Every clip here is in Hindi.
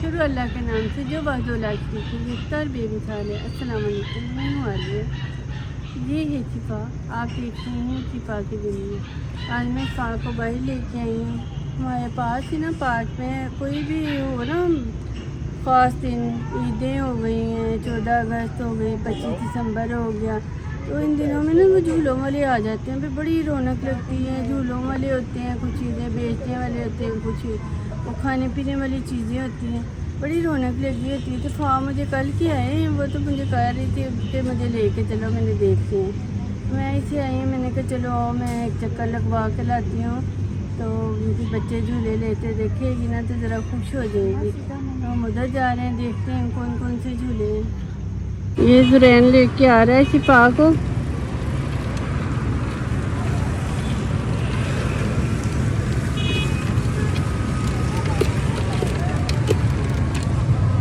शुरू अल्लाह के नाम से जो वाहदुल इफ्तार बेमिसाल है। अस्सलाम वालेकुम, मैं हूँ आलिया। ये है शिफा, आप देख रहे हैं शिफा की दुनिया। आज मैं शिफा को बाहर लेके आई हूँ। हमारे पास ही ना पार्क में कोई भी हो ना ख़ास दिन, ईदें हो गई हैं, 14 अगस्त हो गई, 25 दिसंबर हो गया, तो इन दिनों में ना वो झूलों वाले आ जाते हैं। फिर बड़ी रौनक लगती है। झूलों वाले होते हैं, कुछ चीज़ें बेचने वाले होते हैं, कुछ वो खाने पीने वाली चीज़ें होती हैं, बड़ी रौनक लगी होती है। तो हाँ, मुझे कल की आए हैं, वो तो मुझे कह रही थी कि मुझे लेके चलो, मैंने देखते हैं। मैं इसे आई हूँ, मैंने कहा चलो आओ, मैं एक चक्कर लगवा के लाती हूँ, तो बच्चे झूले लेते देखेगी ना तो ज़रा खुश हो जाएगी। तो हम उधर जा रहे हैं, देखते हैं कौन कौन से झूले हैं। ये ज़ुरैन लेके आ रहा है शिफा को।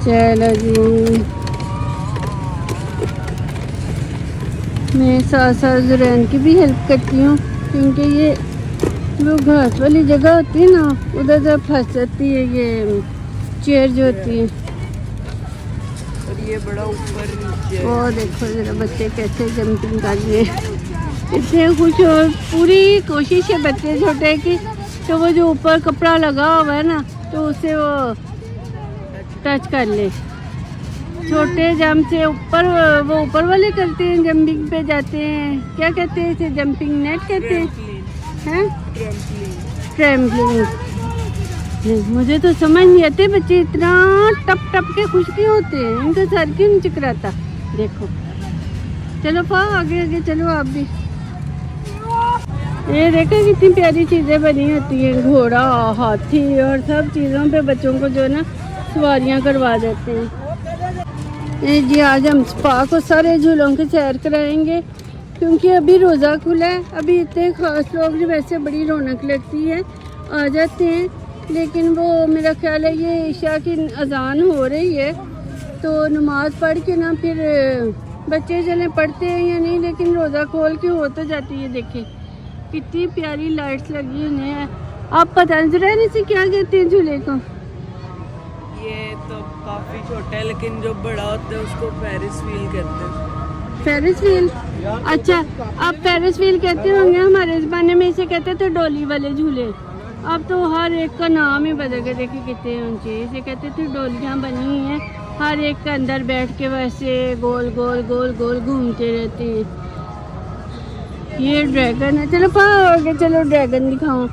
चलो जी, मैं साथ साथ ज़ुरैन की भी हेल्प करती हूँ, क्योंकि ये वो घास वाली जगह होती है ना, उधर जब फंस जाती है ये चेयर जो होती है। और ये बड़ा ऊपर नीचे। वो देखो जरा बच्चे कैसे जंपिंग कर रहे हैं, इतने खुश हो। पूरी कोशिश है बच्चे छोटे की, तो वो जो ऊपर कपड़ा लगा हुआ है ना, तो उससे वो टच कर ले। छोटे जंप से ऊपर, वो ऊपर वाले करते हैं, जंपिंग पे जाते हैं, क्या कहते हैं इसे, जंपिंग नेट कहते हैं, ट्रैम्पलिन। मुझे तो समझ नहीं आते बच्चे इतना टप टप के खुश क्यों होते हैं, इनका सर क्यों नहीं चकराता। देखो चलो पा आगे आगे चलो आप भी। ये देखो कितनी प्यारी चीज़ें बनी होती हैं, घोड़ा, हाथी और सब चीज़ों पे बच्चों को जो है ना सवारियाँ करवा देते हैं। जी आज हम स्पा को सारे झूलों की सैर कराएंगे, क्योंकि अभी रोज़ा खुला है। अभी इतने खास लोग जो वैसे बड़ी रौनक लगती है आ जाते हैं, लेकिन वो मेरा ख्याल है ये ईशा की अजान हो रही है, तो नमाज़ पढ़ के ना फिर बच्चे चले पढ़ते हैं या नहीं, लेकिन रोज़ा खोल के हो तो जाती है। देखिए कितनी प्यारी लाइट्स लगी हुई हैं। आप पता नहीं से क्या कहते हैं झूले को? ये तो काफी छोटा है, लेकिन जो बड़ा होता है उसको फेरिस व्हील कहते हैं। Ferris wheel? अच्छा, आप फेरिस व्हील कहते होंगे, हमारे ज़माने में इसे कहते थे डोली वाले झूले। अब तो हर एक का नाम ही बदल गया। देखिए कितने ऊंचे, इसे कहते थे डोलियाँ बनी हुई हैं, हर एक के अंदर बैठ के वैसे गोल गोल गोल गोल घूमते रहते हैं। ये ड्रैगन है, चलो आगे चलो ड्रैगन दिखाऊं।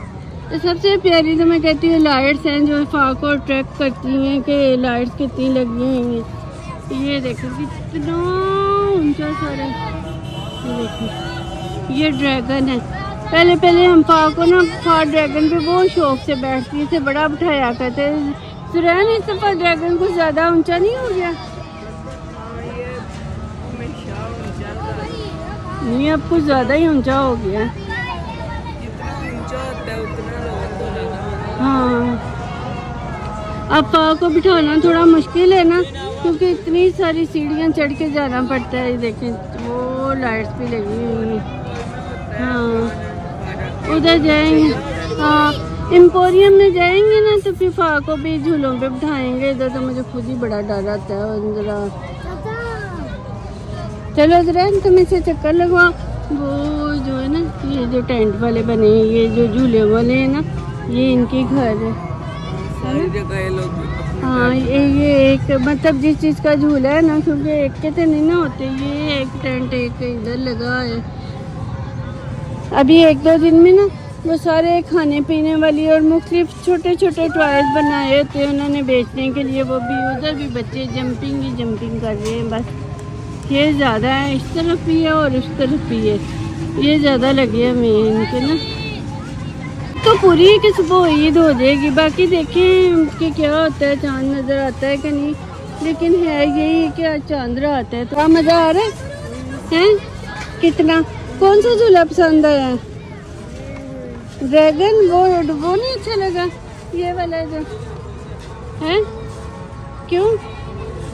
तो सबसे प्यारी तो मैं कहती हूँ लाइट्स हैं, जो फाक को अट्रैक्ट करती हैं कि लाइट्स कितनी लगी हुई हैं। ये देखो कितना ऊंचा सारा, ये देखो ये ड्रैगन है। पहले हम फाक को ना फाक ड्रैगन पे बहुत शौक से बैठती थे, बड़ा बिठाया करते। ज़ुरैन इस दफ़ा ड्रैगन कुछ ज़्यादा ऊंचा नहीं हो गया? नहीं, अब कुछ ज़्यादा ही ऊंचा हो गया। हाँ, अब पाव को बिठाना थोड़ा मुश्किल है ना, क्योंकि इतनी सारी सीढ़ियाँ चढ़ के जाना पड़ता है। देखें वो लाइट्स भी लगी हुई हैं। हाँ उधर जाएंगे, हाँ एम्पोरियम में जाएंगे ना, तो फिर फा को भी झूलों पे बिठाएंगे। इधर तो मुझे खुद ही बड़ा डर आता है जरा। चलो जरा तुम इसे चक्कर लगवा। वो जो है ना, ये जो टेंट वाले बने हैं, ये जो झूले वाले हैं ना, ये इनके घर है। सारी जगह लोग। हाँ ये एक मतलब जिस चीज़ का झूला है ना, क्योंकि एक के तो नहीं ना होते, ये एक टेंट एक इधर लगा है। अभी 1-2 दिन में ना वो सारे खाने पीने वाली और मुख्तलिफ छोटे छोटे टॉयज बनाए होते हैं उन्होंने बेचने के लिए। वो भी उधर भी बच्चे जंपिंग ही जंपिंग कर रहे हैं। बस ये ज़्यादा है, इस तरफ भी है और उस तरफ भी है, ये ज़्यादा लगे हमें इनके ना। तो पूरी कि सुबह ईद हो जाएगी, बाकी देखें कि क्या होता है, चांद नज़र आता है कि नहीं। लेकिन है यही कि आज चांद आता है, तो मज़ा आ रहा है। कितना, कौन सा झूला पसंद आया? ड्रैगन? वो नहीं अच्छा लगा ये वाला जो है? क्यों?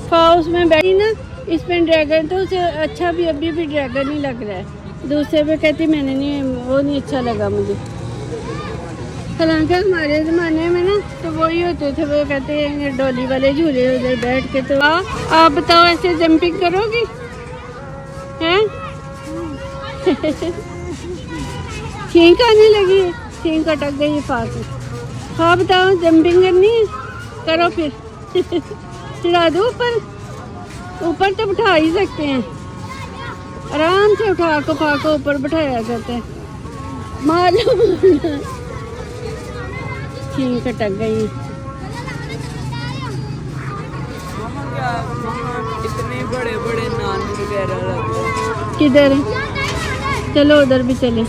फाउस में बैठी ना, इसमें ड्रैगन, तो उसे अच्छा भी अभी भी ड्रैगन ही लग रहा है। दूसरे पे कहती मैंने नहीं, वो नहीं अच्छा लगा मुझे। हालांकि हमारे ज़माने में ना तो वही होते थे, वो कहते हैं डोली वाले झूले उधर बैठ के। तो आप बताओ ऐसे जंपिंग करोगी हैं? छींक आने लगी है, छींक अटक गई है पास। हाँ बताओ जंपिंग करनी है, करो फिर। चढ़ा दो ऊपर, ऊपर तो बिठा ही सकते हैं, आराम से उठा को पा को ऊपर बिठाया जाता है। मार लो, छींक अटक गई। मम्मा क्या मम्मा इतने बड़े बड़े नान वगैरह लगे हैं। किधर है? चलो उधर भी चले।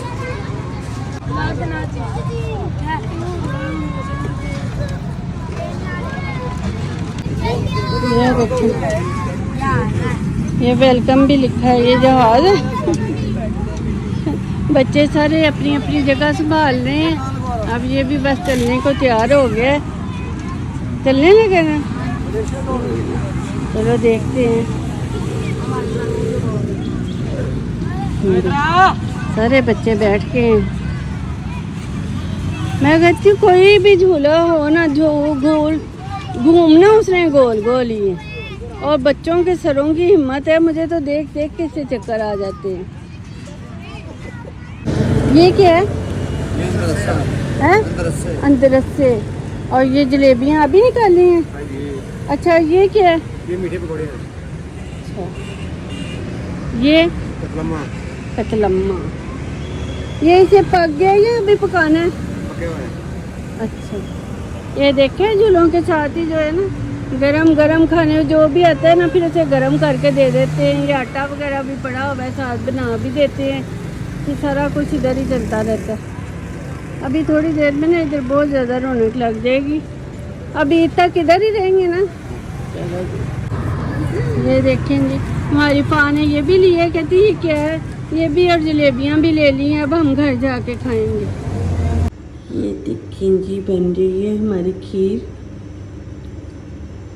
ये देखो, ये वेलकम भी लिखा है, ये जहाज है। बच्चे सारे अपनी अपनी जगह संभाल रहे हैं। अब ये भी बस चलने को तैयार हो गया है, चलने लगे ना। चलो देखते हैं। सारे बच्चे बैठ के हैं। मैं कहती हूँ कोई भी झूला हो ना, जो गोल घूमना उसने गोल गोल ही है। और बच्चों के सरों की हिम्मत है, मुझे तो देख देख के से चक्कर आ जाते हैं। ये क्या है? अंदर से। और ये जलेबियाँ अभी निकाली हैं? अच्छा ये क्या है? ये मीठे पकौड़े हैं। अच्छा ये कतलम्मा कतलम्मा। ये इसे पक गया या अभी पकाना है? पके हुए हैं। अच्छा ये देखे झूलों के साथ ही जो है ना, गरम गरम खाने जो भी आता है ना, फिर उसे गरम करके दे देते हैं। ये आटा वगैरह भी पड़ा हुआ है, साथ बना भी देते हैं। ये सारा कुछ इधर ही चलता रहता है। अभी थोड़ी देर में ना इधर बहुत ज़्यादा रौनक लग जाएगी। अभी तक इधर ही रहेंगे ना। चलो जी, ये देखेंगे। हमारी पान ने ये भी लिया, कहती ये क्या है? ये भी और जलेबियाँ भी ले ली हैं, अब हम घर जाके खाएंगे। ये देखें जी, बन रही है हमारी खीर।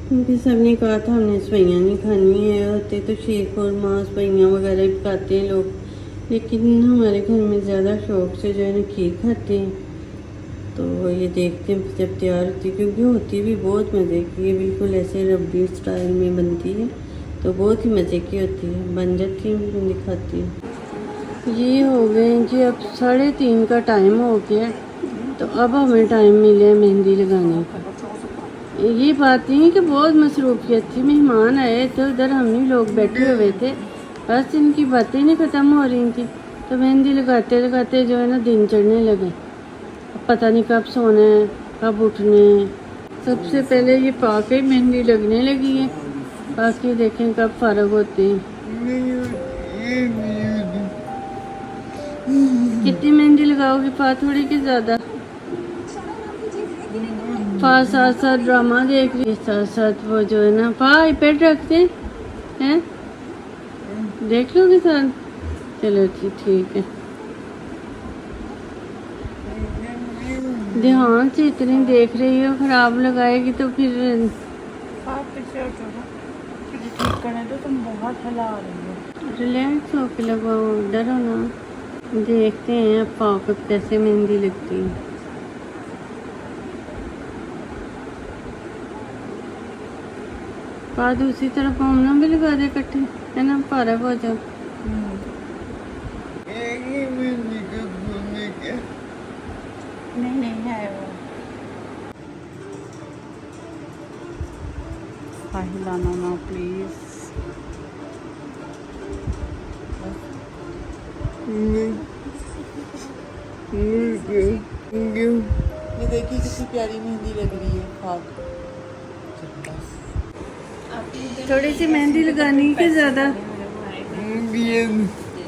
क्योंकि सबने कहा था हमने सवैयाँ नहीं खानी है, होते तो शीर खुरमा सवैयाँ वगैरह भी खाते हैं लोग, लेकिन हमारे घर में ज़्यादा शौक से जो है ना खीर खाते हैं। तो ये देखते हैं जब तैयार होती है, क्योंकि होती भी बहुत मज़े की है, बिल्कुल ऐसे रबड़ी स्टाइल में बनती है, तो बहुत ही मज़े की होती है। बन जाती है, मैं दिखाती हूँ। ये हो गए जी, अब 3:30 का टाइम हो गया, तो अब हमें टाइम मिले मेहंदी लगाने का। ये बात नहीं कि बहुत मसरूफियत थी, मेहमान आए तो उधर हम ही लोग बैठे हुए थे, बस इनकी बातें नहीं ख़त्म हो रही थी। तो मेहंदी लगाते लगाते जो है ना दिन चढ़ने लगे। अब पता नहीं कब सोना है कब उठना है। सबसे पहले ये पाके मेहंदी लगने लगी है, बाकी देखें कब फारग होते हैं। कितनी मेहंदी लगाओगी पा? थोड़ी कि ज़्यादा? पा साथ साथ ड्रामा देख रही है, साथ साथ वो जो है ना पा आईपैड रखते हैं, देख लोगे साथ? चलो जी ठीक है। ध्यान से इतनी देख रही हो, खराब लगाएगी तो फिर ठीक करने तो तुम बहुत हिला रही हो। रिलैक्स होके लगाओ, डरो ना। देखते हैं अब पाँव पे कैसे मेहंदी लगती है। पा दूसरी तरफ हमने भी लगा दे इकट्ठे, है ना, पारा हो जाओ। नहीं है वो। हिलाना ना प्लीज। ये देखिए कितनी प्यारी मेहंदी लग रही है। फाक थोड़ी सी मेहंदी लगानी कि ज़्यादा?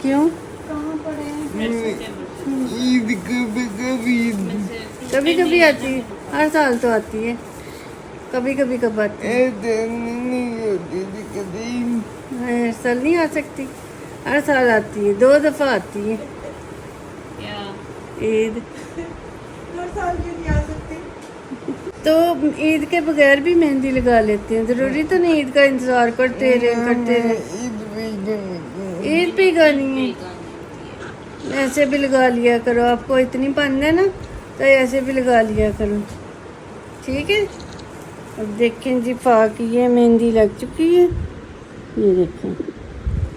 क्यों? कभी कभी आती है, हर साल तो आती है, कभी कभी कब आती है? हर साल नहीं आ सकती, हर साल आती है, 2 दफ़ा आती है। ईद हर साल क्यों नहीं आ सकती? तो ईद के बगैर भी मेहंदी लगा लेते हैं, ज़रूरी तो नहीं ईद का इंतज़ार करते रहे। ईद पे गानी है, ऐसे भी लगा लिया करो। आपको इतनी पसंद है ना तो ऐसे भी लगा लिया करो, ठीक है। अब देखें जी फाक ये मेहंदी लग चुकी है, ये देखें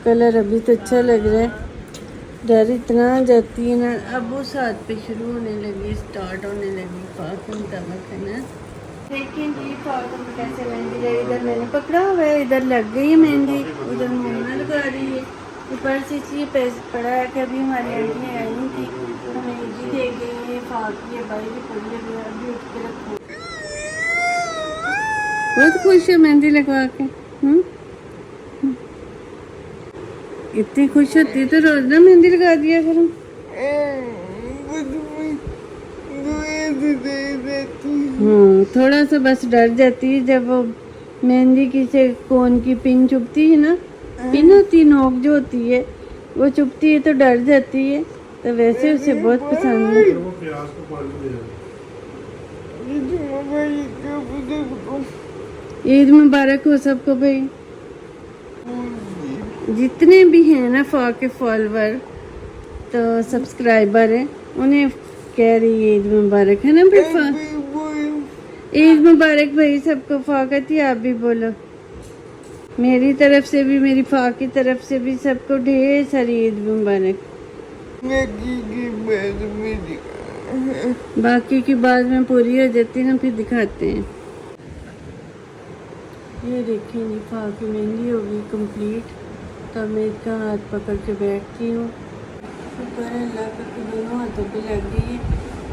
कलर अभी तो अच्छा लग रहा है। डर इतना जाती है ना, अब वो साथ पे शुरू होने लगी, स्टार्ट होने लगी फाक के मुताबिक, है ना। देखें जी फाक में कैसे मेहंदी लगी, इधर मैंने पकड़ा हुआ है, इधर लग गई है मेहंदी, उधर मोना लगा रही है। ऊपर से इसलिए पड़ा है कि अभी हमारी आंटी आई नहीं थी, तो मेहंदी दे गई है फाक, ये भाई भी पड़ी लगी, अभी उठ के रखो। बहुत खुश है मेहंदी लगवा के। इतनी खुश होती तो रोज ना मेहंदी लगा दिया करो। थोड़ा सा बस डर जाती है जब वो मेहंदी की से कोन की पिन चुभती है ना, पिन होती नोक जो होती है वो चुभती है तो डर जाती है, तो वैसे उसे बहुत पसंद है। ईद मुबारक हो सबको भाई, जितने भी हैं ना फा के फॉलोवर तो सब्सक्राइबर हैं, उन्हें कह रही है ईद मुबारक, है ना भाई फा, ईद मुबारक भाई सबको। फा कहती आप भी बोलो, मेरी तरफ से भी, मेरी फा की तरफ से भी सबको ढेर सारी ईद मुबारक। बाकी की बात में पूरी हो जाती ना फिर दिखाते हैं। ये देखें जी फा की मेहंदी होगी कंप्लीट, तो मैं इसका हाथ पकड़ के बैठती हूँ, शुक्र अल्लाह का कि दोनों हाथों पे लग गई है।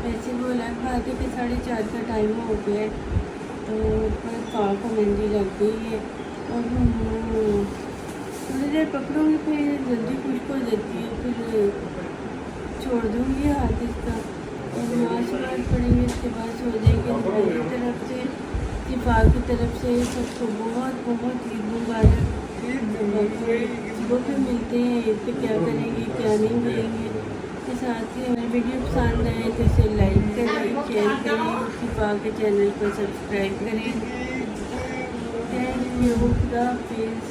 वैसे वो अलग बात है कि 4:30 का टाइम हो गया है, तो ऊपर फा को मेहंदी लग गई है। और थोड़ी देर पकड़ूँगी फिर जल्दी खुश्क हो जाती है, फिर छोड़ दूँगी हाथ इसका और नमाज पढ़ेंगे, उसके बाद सो जाएंगे। मेरी तरफ से फा की तरफ से सबको बहुत बहुत ईद मुबारक। वो भी मिलते हैं ईद पे, क्या करेंगे क्या नहीं करेंगे। के साथ ही हमें वीडियो पसंद आए तो इसे लाइक करें, शेयर करें, शिफा के चैनल को सब्सक्राइब करें। थैंक यू, खुदा हाफिज़।